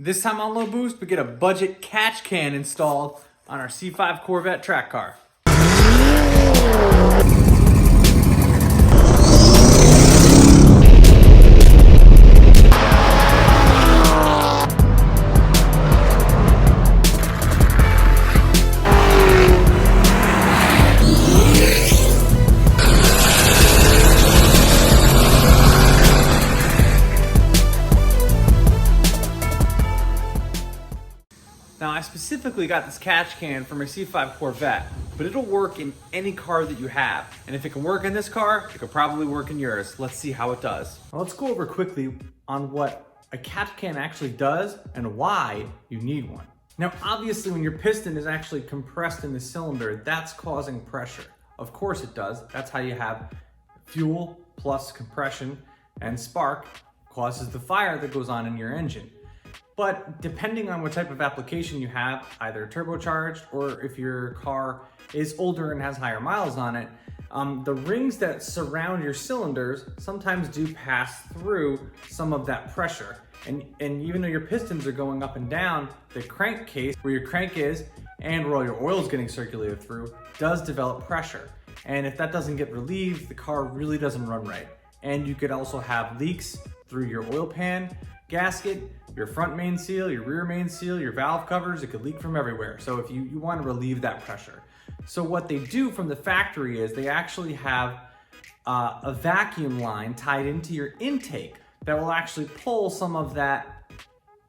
This time on Low Boost, we get a budget catch can installed on our C5 Corvette track car. Now, I specifically got this catch can for my C5 Corvette, but it'll work in any car that you have. And if it can work in this car, it could probably work in yours. Let's see how it does. Well, let's go over quickly on what a catch can actually does and why you need one. Now, obviously, when your piston is actually compressed in the cylinder, that's causing pressure. Of course it does. That's how you have fuel plus compression, and spark causes the fire that goes on in your engine. But depending on what type of application you have, either turbocharged or if your car is older and has higher miles on it, the rings that surround your cylinders sometimes do pass through some of that pressure. And even though your pistons are going up and down, the crankcase, where your crank is and where all your oil is getting circulated through, does develop pressure. And if that doesn't get relieved, the car really doesn't run right. And you could also have leaks through your oil pan, gasket, your front main seal, your rear main seal, your valve covers. It could leak from everywhere. So if you want to relieve that pressure. So what they do from the factory is they actually have a vacuum line tied into your intake that will actually pull some of that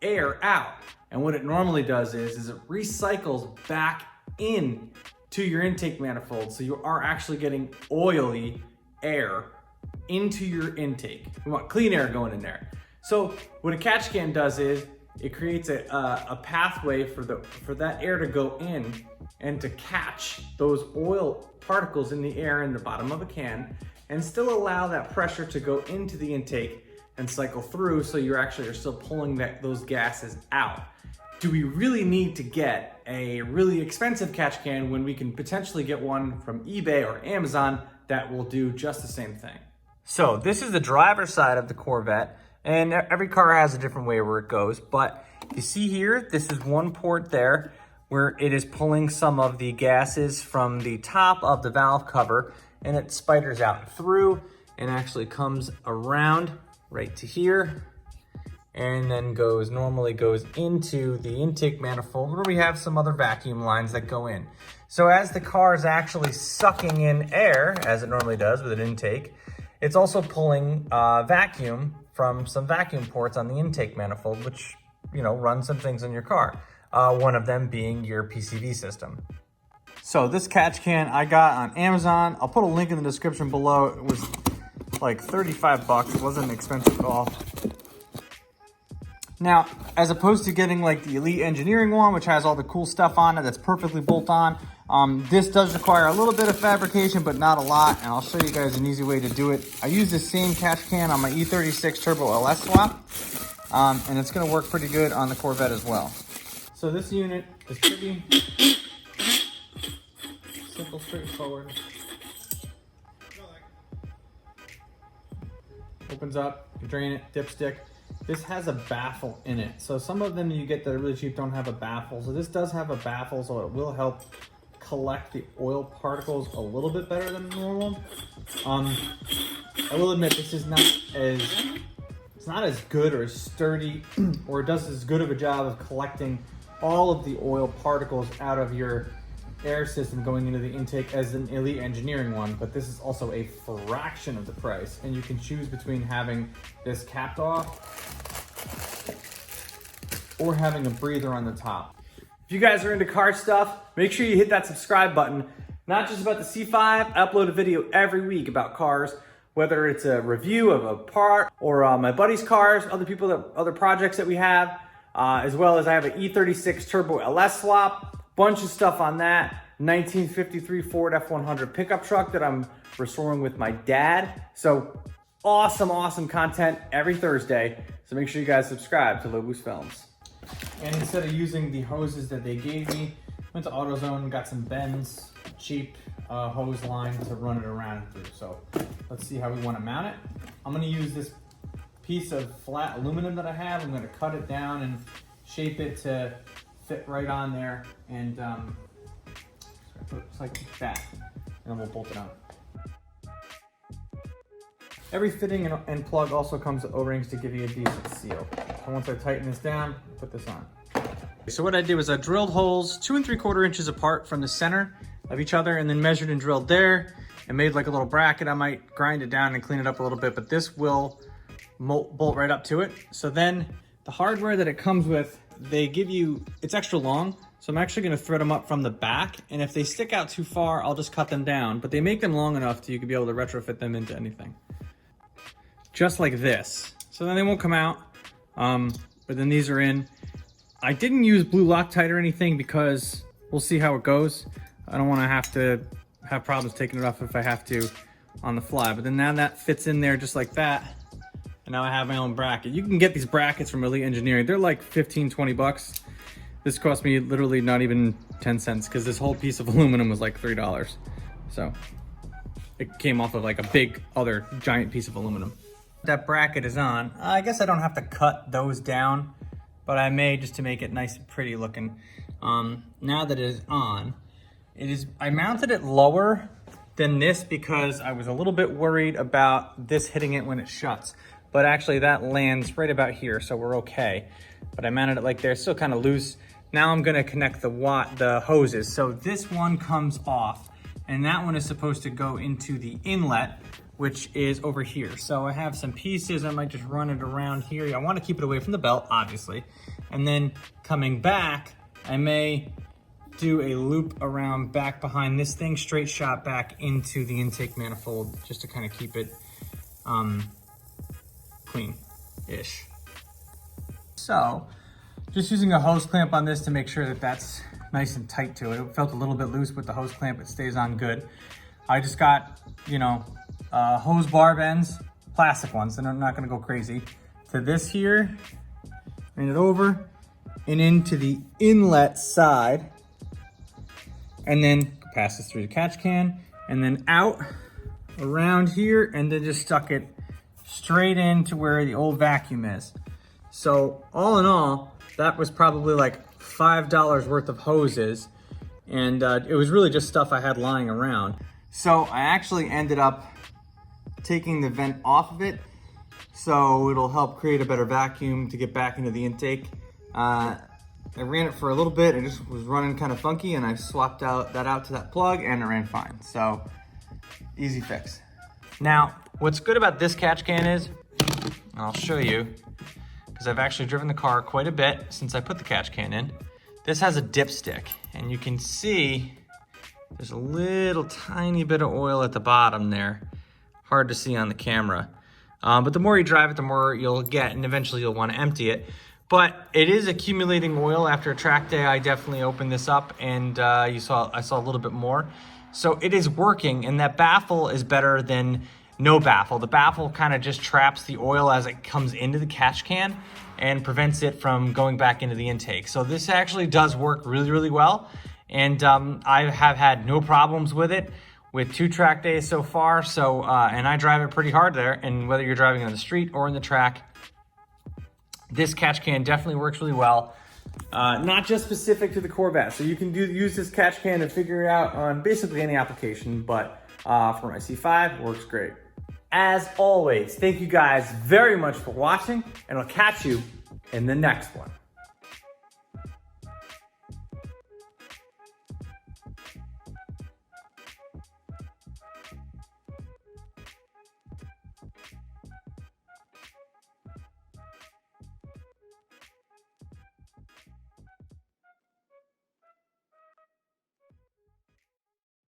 air out. And what it normally does is it recycles back in to your intake manifold. So you are actually getting oily air into your intake. We want clean air going in there. So what a catch can does is it creates a pathway for that air to go in and to catch those oil particles in the air in the bottom of a can and still allow that pressure to go into the intake and cycle through, so you're still pulling those gases out. Do we really need to get a really expensive catch can when we can potentially get one from eBay or Amazon that will do just the same thing? So this is the driver's side of the Corvette. And every car has a different way where it goes, but you see here, this is one port there where it is pulling some of the gases from the top of the valve cover, and it spiders out through and actually comes around right to here, and then normally goes into the intake manifold where we have some other vacuum lines that go in. So as the car is actually sucking in air, as it normally does with an intake, it's also pulling vacuum from some vacuum ports on the intake manifold, which, run some things in your car. One of them being your PCV system. So this catch can I got on Amazon. I'll put a link in the description below. It was like 35 bucks. It wasn't expensive at all. Now, as opposed to getting like the Elite Engineering one, which has all the cool stuff on it that's perfectly bolt on, this does require a little bit of fabrication, but not a lot, and I'll show you guys an easy way to do it. I use the same catch can on my E36 Turbo LS swap, and it's gonna work pretty good on the Corvette as well. So this unit is pretty simple, straightforward. Opens up, you drain it, dipstick. This has a baffle in it. So some of them you get that are really cheap don't have a baffle. So this does have a baffle, so it will help collect the oil particles a little bit better than normal. I will admit this is it's not as good or as sturdy or it does as good of a job of collecting all of the oil particles out of your air system going into the intake as an Elite Engineering one, but this is also a fraction of the price, and you can choose between having this capped off or having a breather on the top. If you guys are into car stuff, make sure you hit that subscribe button. Not just about the C5, I upload a video every week about cars, whether it's a review of a part or my buddy's cars, other projects that we have, as well as I have an E36 Turbo LS swap. Bunch of stuff on that. 1953 Ford F100 pickup truck that I'm restoring with my dad. So awesome content every Thursday. So make sure you guys subscribe to Low Boost Films. And instead of using the hoses that they gave me, went to AutoZone, got some Ben's cheap hose line to run it around through. So let's see how we want to mount it. I'm going to use this piece of flat aluminum that I have. I'm going to cut it down and shape it to fit right on there, and put it just like that, and then we'll bolt it on. Every fitting and plug also comes with O-rings to give you a decent seal. So once I tighten this down, put this on. So what I did was I drilled holes 2 3/4 inches apart from the center of each other, and then measured and drilled there and made like a little bracket. I might grind it down and clean it up a little bit, but this will bolt right up to it. So then the hardware that it comes with, they give you, it's extra long. So I'm actually gonna thread them up from the back, and if they stick out too far, I'll just cut them down, but they make them long enough that you could be able to retrofit them into anything. Just like this. So then they won't come out, but then these are in. I didn't use blue Loctite or anything because we'll see how it goes. I don't wanna have problems taking it off if I have to on the fly, but then now that fits in there just like that, and now I have my own bracket. You can get these brackets from Elite Engineering. They're like 15, 20 bucks. This cost me literally not even 10 cents because this whole piece of aluminum was like $3. So it came off of like a big other giant piece of aluminum. That bracket is on. I guess I don't have to cut those down, but I may, just to make it nice and pretty looking. Now that it is on, I mounted it lower than this because I was a little bit worried about this hitting it when it shuts. But actually that lands right about here, so we're okay. But I mounted it like there, still kind of loose. Now I'm gonna connect the hoses. So this one comes off, and that one is supposed to go into the inlet, which is over here. So I have some pieces, I might just run it around here. I wanna keep it away from the belt, obviously. And then coming back, I may do a loop around back behind this thing, straight shot back into the intake manifold, just to kind of keep it clean-ish. So, just using a hose clamp on this to make sure that that's nice and tight to it. It felt a little bit loose with the hose clamp, it stays on good. I just got, hose barb ends, plastic ones, and I'm not gonna go crazy, to this here, bring it over, and into the inlet side, and then pass this through the catch can, and then out around here, and then just stuck it straight into where the old vacuum is. So all in all, that was probably like $5 worth of hoses, and it was really just stuff I had lying around. So I actually ended up taking the vent off of it, so it'll help create a better vacuum to get back into the intake. I ran it for a little bit, it just was running kind of funky, and I swapped that out to that plug, and it ran fine. So easy fix. Now, what's good about this catch can is, I'll show you, because I've actually driven the car quite a bit since I put the catch can in. This has a dipstick, and you can see there's a little tiny bit of oil at the bottom there. Hard to see on the camera. But the more you drive it, the more you'll get, and eventually you'll want to empty it. But it is accumulating oil. After a track day, I definitely opened this up, and I saw a little bit more. So it is working, and that baffle is better than no baffle. The baffle kind of just traps the oil as it comes into the catch can and prevents it from going back into the intake. So this actually does work really, really well. And I have had no problems with it with 2 track days so far. So, and I drive it pretty hard there. And whether you're driving on the street or in the track, this catch can definitely works really well. Not just specific to the Corvette. So you can use this catch can to figure it out on basically any application, but for my C5, works great. As always, thank you guys very much for watching, and I'll catch you in the next one.